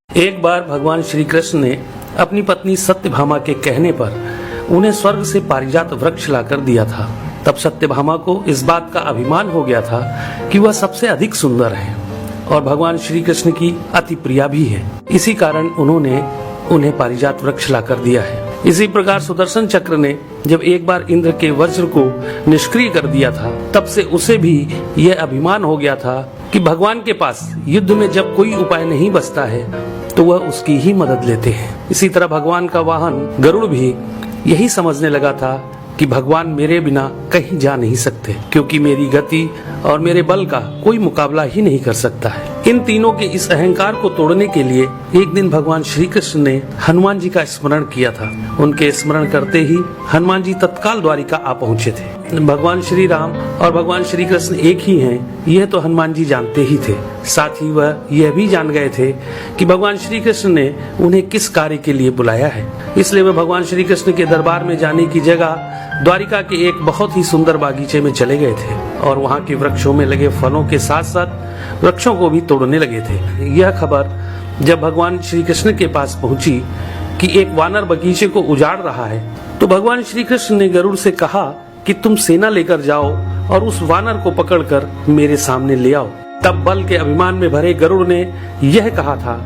एक बार भगवान श्री कृष्ण ने अपनी पत्नी सत्यभामा के कहने पर उन्हें स्वर्ग से पारिजात वृक्ष लाकर दिया था। तब सत्यभामा को इस बात का अभिमान हो गया था कि वह सबसे अधिक सुंदर है और भगवान श्री कृष्ण की अति प्रिया भी है। इसी कारण उन्होंने उन्हें पारिजात वृक्ष लाकर दिया है। इसी प्रकार सुदर्शन चक्र ने जब एक बार इंद्र के वज्र को निष्क्रिय कर दिया था, तब से उसे भी यह अभिमान हो गया था कि भगवान के पास युद्ध में जब कोई उपाय नहीं बचता है तो वह उसकी ही मदद लेते हैं। इसी तरह भगवान का वाहन गरुड़ भी यही समझने लगा था कि भगवान मेरे बिना कहीं जा नहीं सकते, क्योंकि मेरी गति और मेरे बल का कोई मुकाबला ही नहीं कर सकता है। इन तीनों के इस अहंकार को तोड़ने के लिए एक दिन भगवान श्री कृष्ण ने हनुमान जी का स्मरण किया था। उनके स्मरण करते ही हनुमान जी तत्काल द्वारिका आ पहुँचे थे। भगवान श्री राम और भगवान श्री कृष्ण एक ही हैं, यह तो हनुमान जी जानते ही थे। साथ ही वह यह भी जान गए थे कि भगवान श्री कृष्ण ने उन्हें किस कार्य के लिए बुलाया है। इसलिए वे भगवान श्री कृष्ण के दरबार में जाने की जगह द्वारिका के एक बहुत ही सुंदर बागीचे में चले गए थे और वहाँ के वृक्षों में लगे फलों के साथ साथ वृक्षों को भी तोड़ने लगे थे। यह खबर जब भगवान श्री कृष्ण के पास पहुंची कि एक वानर बगीचे को उजाड़ रहा है, तो भगवान श्री कृष्ण ने गरुड़ से कहा कि तुम सेना लेकर जाओ और उस वानर को पकड़कर मेरे सामने ले आओ। तब बल के अभिमान में भरे गरुड़ ने यह कहा था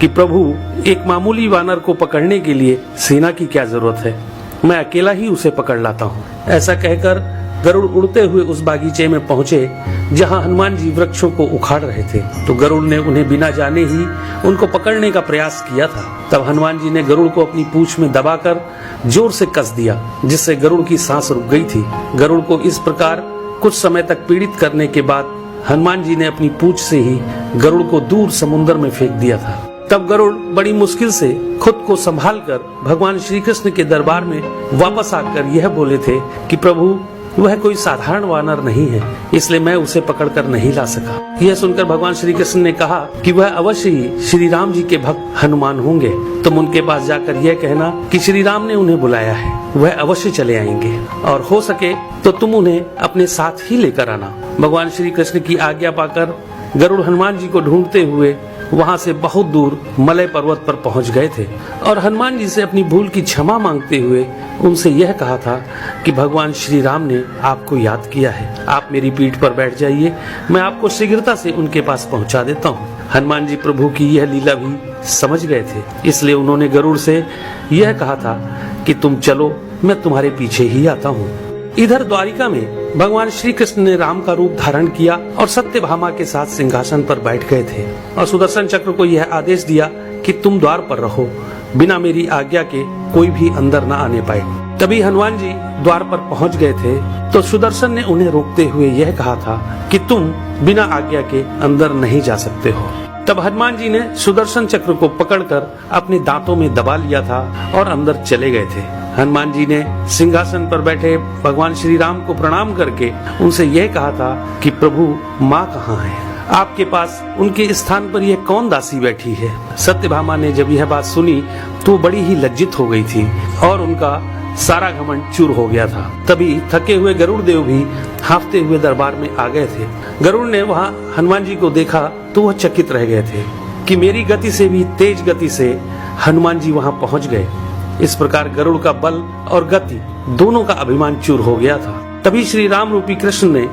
कि प्रभु, एक मामूली वानर को पकड़ने के लिए सेना की क्या जरूरत है, मैं अकेला ही उसे पकड़ लाता हूँ। ऐसा कहकर गरुड़ उड़ते हुए उस बागीचे में पहुंचे जहां हनुमान जी वृक्षों को उखाड़ रहे थे। तो गरुड़ ने उन्हें बिना जाने ही उनको पकड़ने का प्रयास किया था। तब हनुमान जी ने गरुड़ को अपनी पूंछ में दबाकर जोर से कस दिया, जिससे गरुड़ की सांस रुक गई थी। गरुड़ को इस प्रकार कुछ समय तक पीड़ित करने के बाद हनुमान जी ने अपनी पूंछ से ही गरुड़ को दूर समुद्र में फेंक दिया था। तब गरुड़ बड़ी मुश्किल से खुद को संभालकर भगवान श्री कृष्ण के दरबार में वापस आकर यह बोले थे कि प्रभु, वह कोई साधारण वानर नहीं है, इसलिए मैं उसे पकड़कर नहीं ला सका। यह सुनकर भगवान श्री कृष्ण ने कहा कि वह अवश्य ही श्री राम जी के भक्त हनुमान होंगे। तुम उनके पास जाकर यह कहना कि श्री राम ने उन्हें बुलाया है, वह अवश्य चले आएंगे और हो सके तो तुम उन्हें अपने साथ ही लेकर आना। भगवान श्री कृष्ण की आज्ञा पाकर गरुड़ हनुमान जी को ढूंढते हुए वहां से बहुत दूर मलय पर्वत पर पहुंच गए थे और हनुमान जी से अपनी भूल की क्षमा मांगते हुए उनसे यह कहा था कि भगवान श्री राम ने आपको याद किया है, आप मेरी पीठ पर बैठ जाइए, मैं आपको शीघ्रता से उनके पास पहुंचा देता हूं। हनुमान जी प्रभु की यह लीला भी समझ गए थे, इसलिए उन्होंने गरुड़ से यह कहा था कि तुम चलो, मैं तुम्हारे पीछे ही आता हूँ। इधर द्वारिका में भगवान श्री कृष्ण ने राम का रूप धारण किया और सत्यभामा के साथ सिंहासन पर बैठ गए थे और सुदर्शन चक्र को यह आदेश दिया कि तुम द्वार पर रहो, बिना मेरी आज्ञा के कोई भी अंदर न आने पाए। तभी हनुमान जी द्वार पर पहुंच गए थे तो सुदर्शन ने उन्हें रोकते हुए यह कहा था कि तुम बिना आज्ञा के अंदर नहीं जा सकते हो। तब हनुमान जी ने सुदर्शन चक्र को पकड़कर अपने दांतों में दबा लिया था और अंदर चले गए थे। हनुमान जी ने सिंहासन पर बैठे भगवान श्री राम को प्रणाम करके उनसे यह कहा था कि प्रभु, माँ कहाँ है? आपके पास उनके स्थान पर यह कौन दासी बैठी है? सत्यभामा ने जब यह बात सुनी तो बड़ी ही लज्जित हो गई थी और उनका सारा घमंड चूर हो गया था। तभी थके हुए गरुड़ देव भी हांफते हुए दरबार में आ गए थे। गरुड़ ने वहाँ हनुमान जी को देखा तो वह चकित रह गए थे कि मेरी गति से भी तेज गति से हनुमान जी वहाँ पहुँच गए। इस प्रकार गरुड़ का बल और गति दोनों का अभिमान चूर हो गया था। तभी श्री राम रूपी कृष्ण ने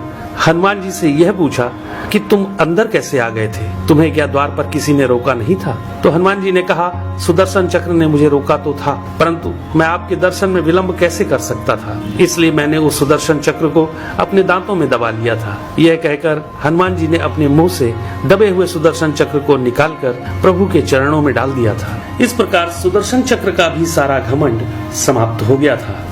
हनुमान जी से यह पूछा कि तुम अंदर कैसे आ गए थे? तुम्हें क्या द्वार पर किसी ने रोका नहीं था? तो हनुमान जी ने कहा, सुदर्शन चक्र ने मुझे रोका तो था, परंतु मैं आपके दर्शन में विलंब कैसे कर सकता था, इसलिए मैंने उस सुदर्शन चक्र को अपने दांतों में दबा लिया था। यह कहकर हनुमान जी ने अपने मुंह से दबे हुए सुदर्शन चक्र को निकालकर प्रभु के चरणों में डाल दिया था। इस प्रकार सुदर्शन चक्र का भी सारा घमंड समाप्त हो गया था।